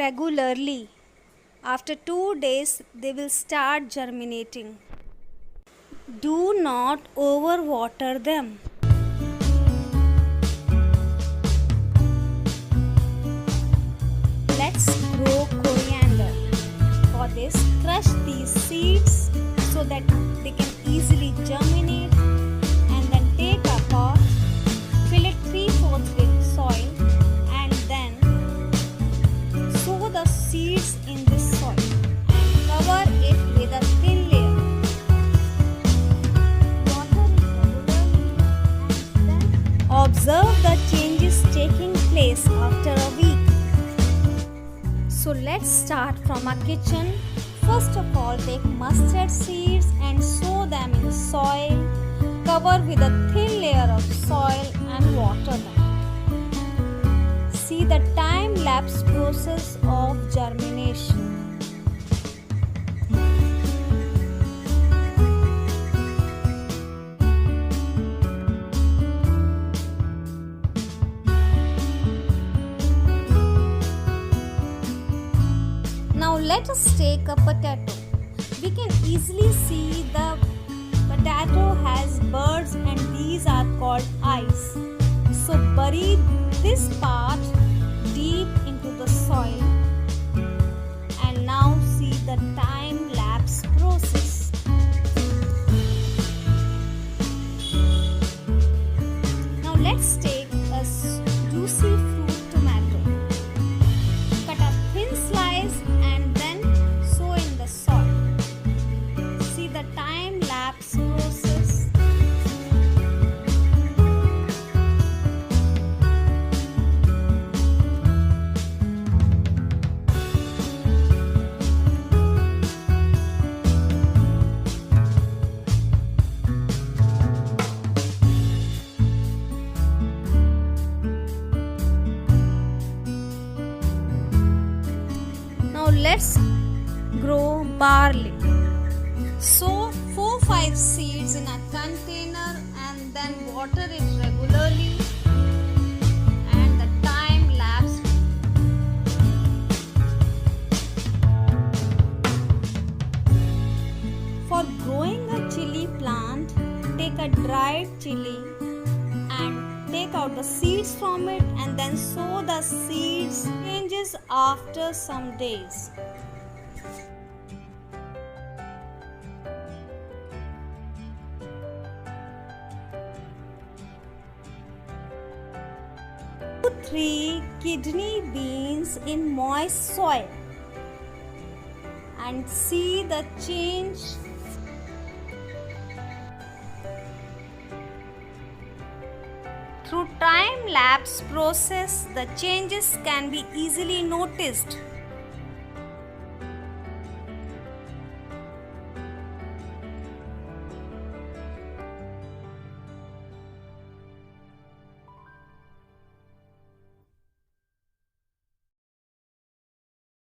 regularly. After 2 days, they will start germinating. Do not overwater them. Let's grow coriander. For this, crush these seeds so that they can easily germinate, and then take a pot, fill it 3/4 with soil, and then sow the seeds in this soil and cover it with a thin layer. Water it regularly and then observe the changes taking place after a week. So let's start from our kitchen. First of all, take mustard seeds and sow them in soil. Cover with a thin layer of soil and water them. See the time-lapse process of germination. Now let us take a potato. We can easily see the potato has buds and these are called eyes. So bury this part deep into the soil and now see the time-lapse process. Now let's take a juicy fruit tomato. Cut a thin slice and then sow in the soil. See the time-lapse process. Now let's grow barley. Sow 4-5 seeds in a container and then water it regularly, and the time lapse. For growing a chili plant, take a dried chili and take out the seeds from it and then sow the seeds. Changes after some days. Put 3 kidney beans in moist soil and see the change. Through time-lapse process, the changes can be easily noticed.